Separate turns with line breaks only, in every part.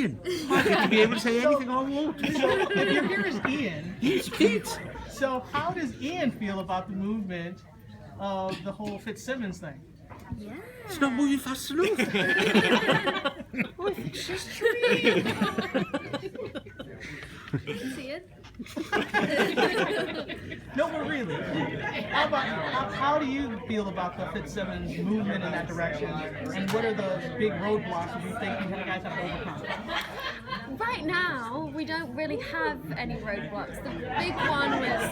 I get to be able to say anything I want.
So if you're here as Ian,
He's Pete.
so how does Ian feel about the movement of the whole Fitzsimmons thing?
Yeah.
It's not moving fast enough. It's just true.
See it?
No, but really, how do you feel about the Fitzsimmons movement in that direction? And what are the big roadblocks that you think you guys have to overcome?
Right now, we don't really have any roadblocks. The big one was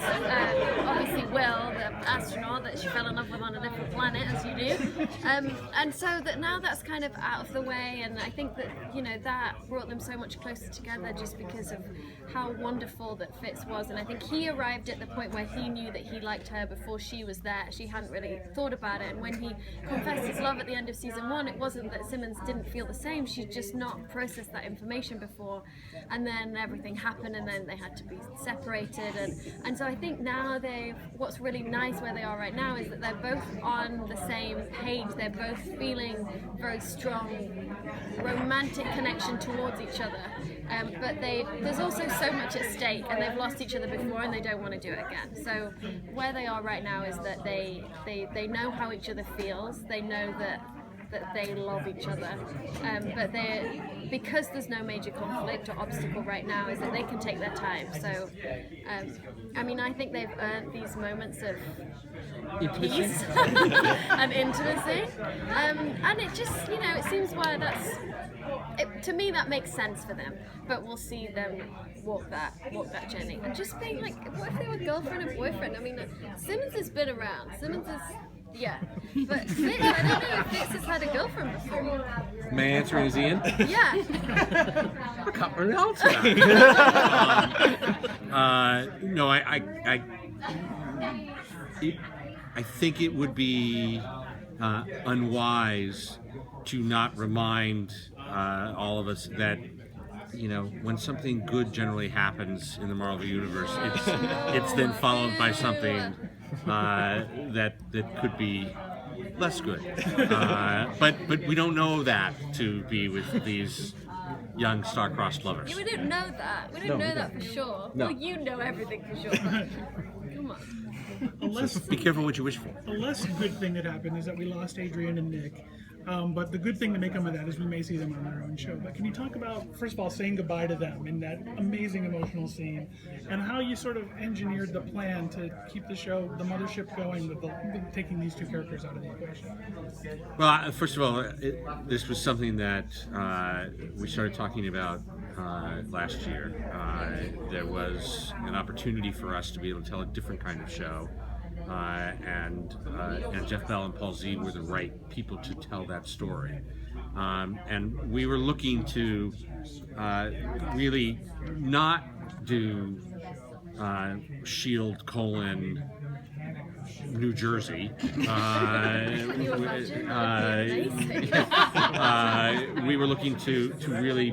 obviously Will, the astronaut that she fell in love with on a different planet, as you do. And so that now that's kind of out of the way, and I think that that brought them so much closer together just because of how wonderful that Fitz was. And I think he arrived at the point where he knew that he liked her before she was there. She hadn't really thought about it, and when he confessed his love at the end of season 1, it wasn't that Simmons didn't feel the same. She'd just not processed that information before, and then everything happened, and then they had to be separated, and so I think now what's really nice where they are right now is that they're both on the same page. They're both feeling very strong romantic connection towards each other, but there's also so much at stake, and they've lost each other before and they don't want to do it again. So where they are right now is that they know how each other feels. They know that they love each other, but because there's no major conflict or obstacle right now, is that they can take their time. So I mean, I think they've earned these moments of peace and intimacy, and it just it seems to me that makes sense for them. But we'll see them walk that journey, and just being like, what if they were girlfriend and boyfriend? I mean, Simmons has been around. Simmons is. Yeah, but Fitz, I don't know if Fitz has had a girlfriend before.
My answer is Ian.
Yeah.
Cut her out. No, I think it would be unwise to not remind all of us that when something good generally happens in the Marvel Universe, it's then followed by something that could be less good. But we don't know that to be with these young star-crossed lovers.
Yeah, we don't know that. We don't know that for sure.
No.
Well, you know everything for sure. Come on.
Be careful what you wish for.
A less good thing that happened is that we lost Adrian and Nick. But the good thing to may come of that is we may see them on their own show. But can you talk about, first of all, saying goodbye to them in that amazing emotional scene, and how you sort of engineered the plan to keep the show, the mothership, going with taking these two characters out of the equation?
Well, first of all, this was something that we started talking about last year. There was an opportunity for us to be able to tell a different kind of show. And Jeph Bell and Paul Z were the right people to tell that story. And we were looking to really not do S.H.I.E.L.D. : New Jersey. We were looking to really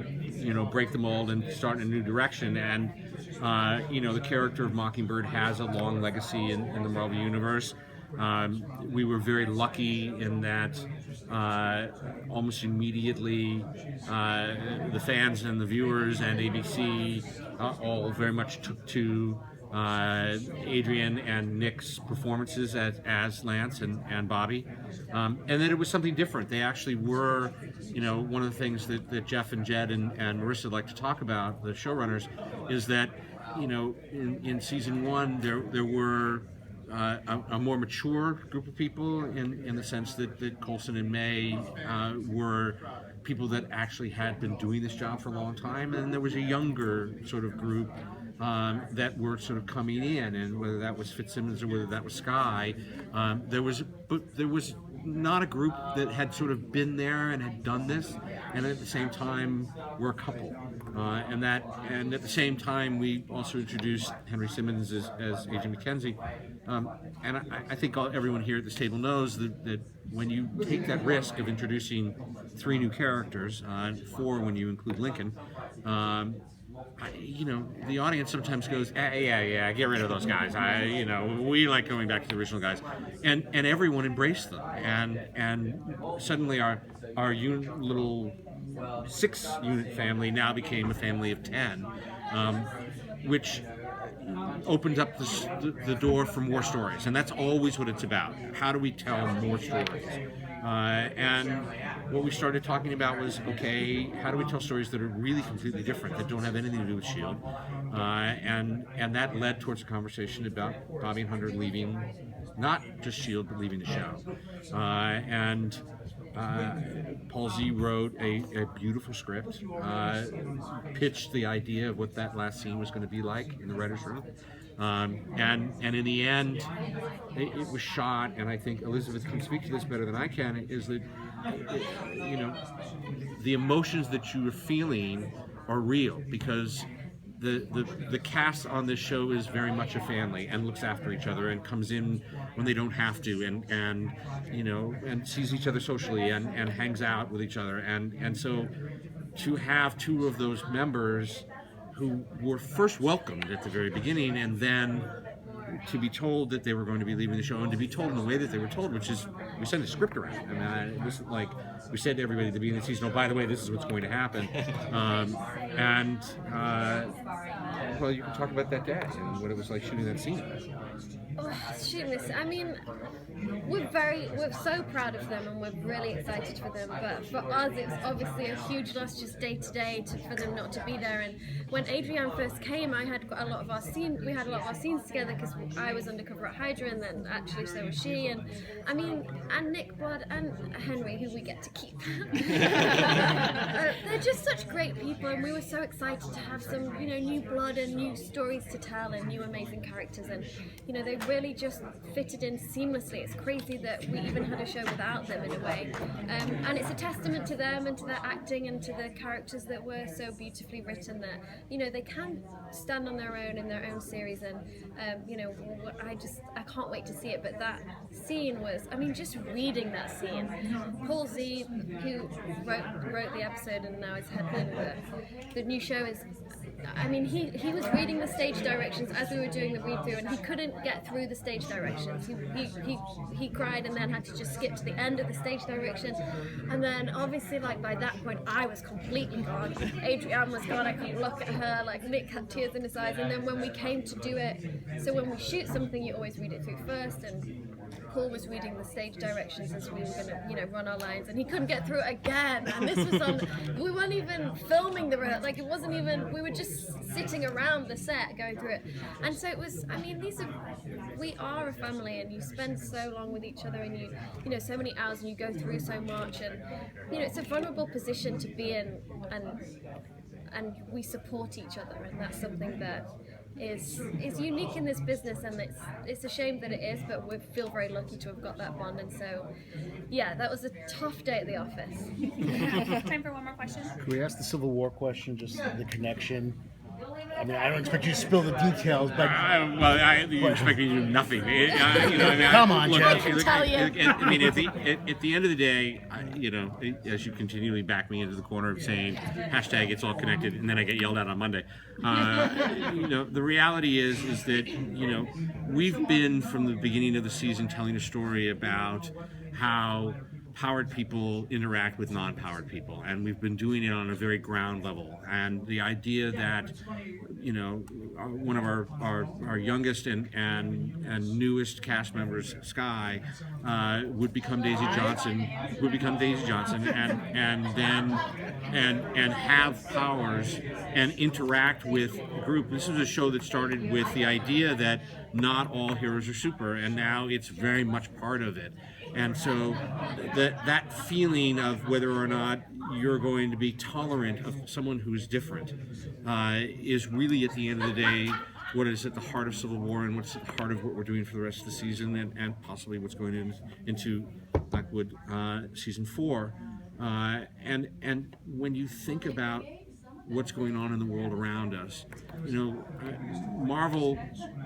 break the mold and start in a new direction. And the character of Mockingbird has a long legacy in the Marvel Universe. We were very lucky in that almost immediately the fans and the viewers and ABC all very much took to Adrian and Nick's performances as Lance and Bobby, and then it was something different. They actually were, one of the things that Jeph and Jed and Marissa like to talk about, the showrunners, is that in season 1 there were a more mature group of people in the sense that Coulson and May were people that actually had been doing this job for a long time, and there was a younger sort of group that were sort of coming in, and whether that was Fitzsimmons or whether that was Sky, there was not a group that had sort of been there and had done this, and at the same time were a couple, and at the same time we also introduced Henry Simmons as Agent Mackenzie, and I think everyone here at this table knows that when you take that risk of introducing 3 new characters, 4 when you include Lincoln, the audience sometimes goes, yeah, get rid of those guys. We like going back to the original guys, and everyone embraced them, and suddenly our our little 6-unit family now became a family of 10, which opened up the door for more stories, and that's always what it's about. How do we tell more stories? And what we started talking about was, okay, how do we tell stories that are really completely different, that don't have anything to do with S.H.I.E.L.D.? And that led towards a conversation about Bobby and Hunter leaving, not just S.H.I.E.L.D., but leaving the show. Paul Z wrote a beautiful script, pitched the idea of what that last scene was going to be like in the writer's room. And in the end, it was shot, and I think Elizabeth can speak to this better than I can, is that, the emotions that you are feeling are real, because the cast on this show is very much a family and looks after each other and comes in when they don't have to, and sees each other socially and hangs out with each other, and so to have two of those members who were first welcomed at the very beginning, and then to be told that they were going to be leaving the show, and to be told in the way that they were told, which is, we sent a script around. I mean, it wasn't like we said to everybody at the beginning of the season, oh, by the way, this is what's going to happen. Well, you can talk about that day and what it was like shooting that scene.
Shooting this, I mean, we're so proud of them, and we're really excited for them, but for us it's obviously a huge loss just day to day for them not to be there. And when Adrienne first came, we had a lot of our scenes together, because I was undercover at Hydra, and then actually so was she, and Nick Blood and Henry, who we get to keep. They're just such great people, and we were so excited to have some new blood and new stories to tell and new amazing characters, and they really just fitted in seamlessly. It's crazy that we even had a show without them in a way, and it's a testament to them and to their acting and to the characters that were so beautifully written that they can stand on their own in their own series. And I can't wait to see it. But that scene was, just reading that scene, Paul Z, who wrote the episode and now is headlining the new show, is, he was reading the stage directions as we were doing the read through, and he couldn't get through the stage directions. He cried and then had to just skip to the end of the stage direction, and then obviously by that point I was completely gone. Adrienne was gone. I couldn't look at her. Nick had tears in his eyes, and then when we came to do it, so when we shoot something you always read it through first, and Paul was reading the stage directions as we were going to, run our lines, and he couldn't get through it again. And this was on, we weren't even filming it wasn't even, we were just sitting around the set going through it. And so it was, we are a family, and you spend so long with each other, and you so many hours, and you go through so much, and, it's a vulnerable position to be in, and we support each other, and that's something that is unique in this business, and it's a shame that it is, but we feel very lucky to have got that bond. And so that was a tough day at the office.
Time for one more question.
Can we ask the Civil War question, just the connection? I don't expect you to spill the details, but
You expect me to do nothing.
Come on,
look,
Jeph.
At the end of the day, as you continually back me into the corner of saying hashtag it's all connected, and then I get yelled at on Monday. The reality is that we've been from the beginning of the season telling a story about how powered people interact with non-powered people, and we've been doing it on a very ground level. And the idea that one of our youngest and newest cast members, Sky, would become Daisy Johnson, and have powers and interact with a group. This is a show that started with the idea that not all heroes are super, and now it's very much part of it. And so that feeling of whether or not you're going to be tolerant of someone who's different is really, at the end of the day, what is at the heart of Civil War, and what's at the heart of what we're doing for the rest of the season, and possibly what's going into Blackwood season 4. And when you think about what's going on in the world around us, Marvel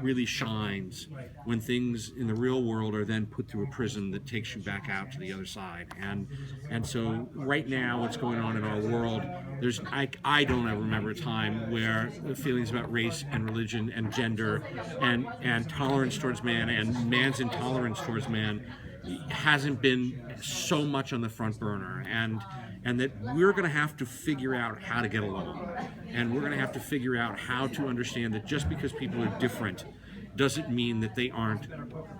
really shines when things in the real world are then put through a prism that takes you back out to the other side. And so right now, what's going on in our world, I don't ever remember a time where the feelings about race and religion and gender and tolerance towards man and man's intolerance towards man hasn't been so much on the front burner, and that we're going to have to figure out how to get along, and we're going to have to figure out how to understand that just because people are different doesn't mean that they aren't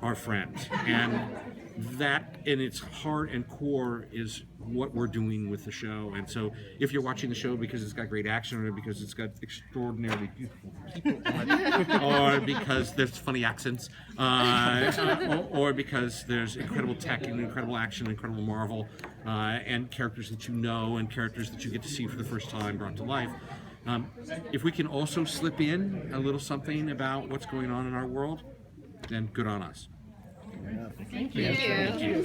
our friends, and that in its heart and core is what we're doing with the show. And so if you're watching the show because it's got great action or because it's got extraordinarily beautiful people on it, or because there's funny accents, or because there's incredible tech and incredible action, incredible marvel, and characters that you know and characters that you get to see for the first time brought to life, if we can also slip in a little something about what's going on in our world, then good on us.
Yeah.
Thank you.